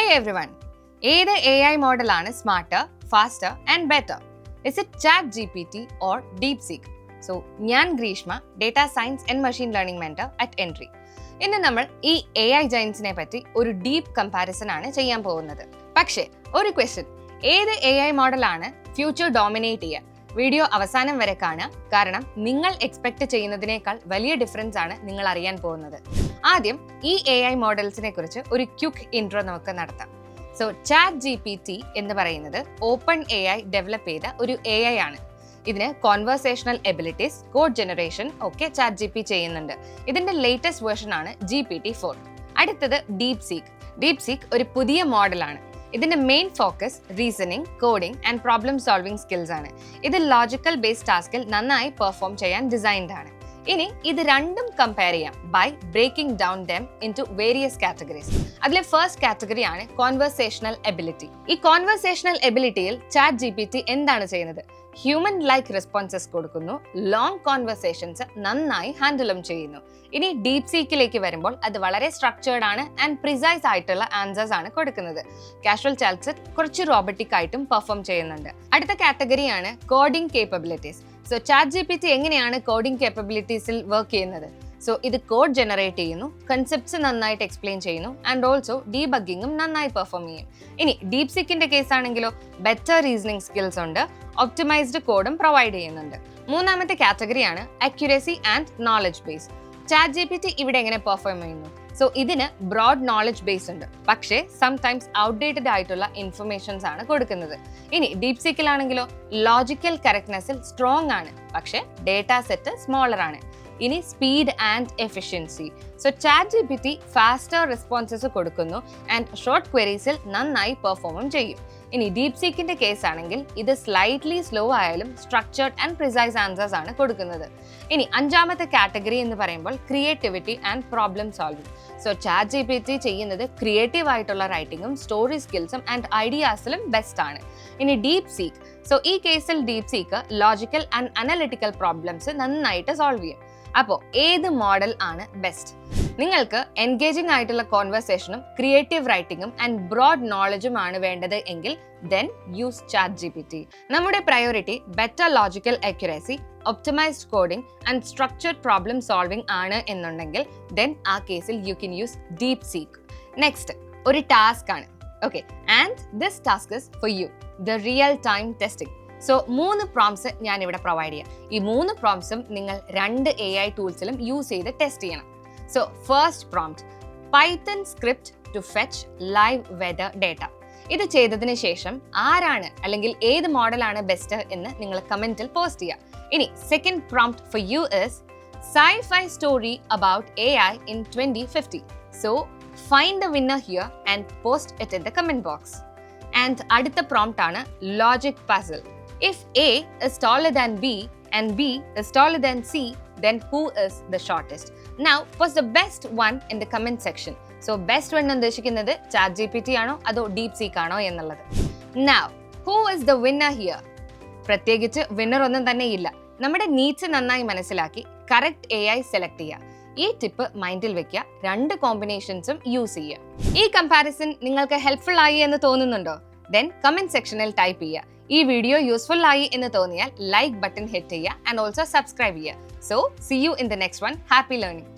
Hey everyone! ഏത് AI മോഡലാണ് smarter, faster and better? Is it ChatGPT or DeepSeek? So, ഞാൻ Greeshma, data science and machine learning mentor at entry. ഇന്ന് നമ്മൾ ഈ AI ജയൻസിനെ പറ്റി ഒരു ഡീപ്പ് കമ്പാരിസൺ ആണ് ചെയ്യാൻ പോകുന്നത്. പക്ഷേ ഒരു ക്വസ്റ്റ്യൻ, ഏത് AI മോഡലാണ് ഫ്യൂച്ചർ ഡോമിനേറ്റ് ചെയ്യുക? വീഡിയോ അവസാനം വരെ കാണുക, കാരണം നിങ്ങൾ എക്സ്പെക്ട് ചെയ്യുന്നതിനേക്കാൾ വലിയ ഡിഫറൻസ് ആണ് നിങ്ങൾ അറിയാൻ പോകുന്നത്. ആദ്യം ഈ AI മോഡൽസിനെ കുറിച്ച് ഒരു ക്വിക്ക് ഇൻട്രോ നമുക്ക് നടത്താം. സോ ChatGPT എന്ന് പറയുന്നത് ഓപ്പൺ AI ഡെവലപ്പ് ചെയ്ത ഒരു AI ആണ്. ഇതിന് കോൺവെർസേഷണൽ എബിലിറ്റീസ്, കോഡ് ജനറേഷൻ ഒക്കെ ChatGPT ചെയ്യുന്നുണ്ട്. ഇതിന്റെ ലേറ്റസ്റ്റ് വേർഷൻ ആണ് GPT-4. അടുത്തത് DeepSeek ഒരു പുതിയ മോഡലാണ്. ഇതിന്റെ main focus reasoning, coding and problem solving skills ആണ്. ഇത് ലോജിക്കൽ ബേസ്ഡ് ടാസ്കിൽ നന്നായി പെർഫോം ചെയ്യാൻ ഡിസൈൻഡ് ആണ്. ഇനി ഇത് രണ്ടും കമ്പയർ ചെയ്യാം by breaking down them into various categories. അതിലെ ഫസ്റ്റ് കാറ്റഗറി ആണ് കോൺവെർസേഷണൽ എബിലിറ്റി. ഈ കോൺവെർസേഷണൽ എബിലിറ്റിയിൽ ChatGPT എന്താണ് ചെയ്യുന്നത്? ഹ്യൂമൻ ലൈക്ക് റെസ്പോൺസസ് കൊടുക്കുന്നു, ലോങ് കോൺവെർസേഷൻസ് നന്നായി ഹാൻഡിലും ചെയ്യുന്നു. ഇനി DeepSeekലേക്ക് വരുമ്പോൾ അത് വളരെ സ്ട്രക്ചേർഡ് ആണ് ആൻഡ് പ്രിസൈസ് ആയിട്ടുള്ള ആൻസേഴ്സ് ആണ് കൊടുക്കുന്നത്. കാഷ്വൽ ചാറ്റ്സ് കുറച്ച് റോബോട്ടിക് ആയിട്ടും പെർഫോം ചെയ്യുന്നുണ്ട്. അടുത്ത കാറ്റഗറിയാണ് കോഡിംഗ് കേപ്പബിലിറ്റീസ്. സോ ChatGPT എങ്ങനെയാണ് കോഡിംഗ് കേപ്പബിലിറ്റീസിൽ വർക്ക് ചെയ്യുന്നത്? സോ ഇത് കോഡ് ജനറേറ്റ് ചെയ്യുന്നു, കൺസെപ്റ്റ്സ് നന്നായിട്ട് എക്സ്പ്ലെയിൻ ചെയ്യുന്നു ആൻഡ് ഓൾസോ ഡീബഗ്ഗിങ്ങും നന്നായി പെർഫോം ചെയ്യും. ഇനി DeepSeekന്റെ കേസ് ആണെങ്കിലോ ബെറ്റർ റീസണിംഗ് സ്കിൽസ് ഉണ്ട്, ഒപ്റ്റിമൈസ്ഡ് കോഡും പ്രൊവൈഡ് ചെയ്യുന്നുണ്ട്. മൂന്നാമത്തെ കാറ്റഗറിയാണ് accuracy and knowledge base. ChatGPT ഇവിടെ എങ്ങനെ പെർഫോം ചെയ്യുന്നു? സോ ഇതിന് ബ്രോഡ് നോളജ് ബേസ് ഉണ്ട്, പക്ഷേ സംടൈംസ് ഔട്ട്ഡേറ്റഡ് ആയിട്ടുള്ള ഇൻഫർമേഷൻസ് ആണ് കൊടുക്കുന്നത്. ഇനി DeepSeekലാണെങ്കിലോ ലോജിക്കൽ കറക്റ്റ്നെസ്സിൽ സ്ട്രോങ് ആണ്, പക്ഷേ ഡേറ്റാ സെറ്റ് സ്മോളർ ആണ്. ഇനി speed and efficiency. So ChatGPT faster responses കൊടുക്കുന്നു ആൻഡ് ഷോർട്ട് ക്വയറീസിൽ നന്നായി പെർഫോമും ചെയ്യും. ഇനി DeepSeekന്റെ കേസ് ആണെങ്കിൽ ഇത് സ്ലൈറ്റ്ലി സ്ലോ ആയാലും സ്ട്രക്ചേർഡ് ആൻഡ് പ്രിസൈസ് ആൻസേഴ്സ് ആണ് കൊടുക്കുന്നത്. ഇനി അഞ്ചാമത്തെ കാറ്റഗറി എന്ന് പറയുമ്പോൾ creativity and problem solving. So ChatGPT ചെയ്യുന്നത് ക്രിയേറ്റീവ് ആയിട്ടുള്ള റൈറ്റിംഗും സ്റ്റോറി സ്കിൽസും ആൻഡ് ഐഡിയാസിലും ബെസ്റ്റ് ആണ്. ഇനി DeepSeek. സോ ഈ കേസിൽ DeepSeek logical and analytical problems നന്നായിട്ട് സോൾവ് ചെയ്യും. അപ്പോൾ ഏത് മോഡൽ ആണ് ബെസ്റ്റ്? നിങ്ങൾക്ക് എൻഗേജിംഗ് ആയിട്ടുള്ള കോൺവെർസേഷനും ക്രിയേറ്റീവ് റൈറ്റിംഗും ആൻഡ് ബ്രോഡ് നോളജും ആണ് വേണ്ടത് എങ്കിൽ ദെൻ യൂസ് ChatGPT. നമ്മുടെ priority better logical accuracy, optimised coding and structured problem solving ആണ് എന്നുണ്ടെങ്കിൽ ദെൻ ആ കേസിൽ you can use DeepSeek. Next ഒരു ടാസ്ക് ആണ്. Okay, and this task is for you, the real time testing. So 3 പ്രോംപ്റ്റ്സ് ഞാൻ ഇവിടെ provide ചെയ്യാം. ഈ 3 പ്രോംപ്റ്റ്സും നിങ്ങൾ 2 AI ടൂൾസിലും യൂസ് ചെയ്ത് ടെസ്റ്റ് ചെയ്യണം. So first prompt, Python script to fetch live weather data. ഇത് ചെയ്തതിന് ശേഷം ആരാണ് അല്ലെങ്കിൽ ഏത് മോഡലാണ് ബെസ്റ്റ് എന്ന് നിങ്ങൾ കമന്റിൽ പോസ്റ്റ് ചെയ്യാം. ഇനി second prompt for you is sci-fi story about AI in 2050. So find the winner here and post it in the comment box. And അടുത്ത പ്രോംപ്റ്റ് ആണ് logic puzzle. If A is taller than B and B is taller than C, then who is the shortest? Now, post the best one in the comment section. So, best one ഉദ്ദേശിക്കുന്നത് ChatGPT ആണോ അതോ DeepSeek ആണോ എന്നുള്ളത്. Now, who is the winner here? പ്രത്യേകിച്ച് winner ഒന്നും തന്നെ ഇല്ല. നമ്മുടെ നീഡ്സ് നന്നായി മനസ്സിലാക്കി കറക്റ്റ് AI സെലക്ട് ചെയ്യുക. ഈ ടിപ്പ് മൈൻഡിൽ വെക്കുക, 2 കോമ്പിനേഷൻസും യൂസ് ചെയ്യുക. ഈ കമ്പാരിസൺ നിങ്ങൾക്ക് ഹെൽപ്ഫുൾ ആയി എന്ന് തോന്നുന്നുണ്ടോ? ദെൻ കമന്റ് സെക്ഷനിൽ ടൈപ്പ് ചെയ്യുക. ഈ വീഡിയോ യൂസ്ഫുൾ ആയി എന്ന് തോന്നിയാൽ ലൈക്ക് ബട്ടൺ ഹിറ്റ് ചെയ്യുക ആൻഡ് ഓൾസോ സബ്സ്ക്രൈബ് ചെയ്യുക. So see you in the next one. Happy learning.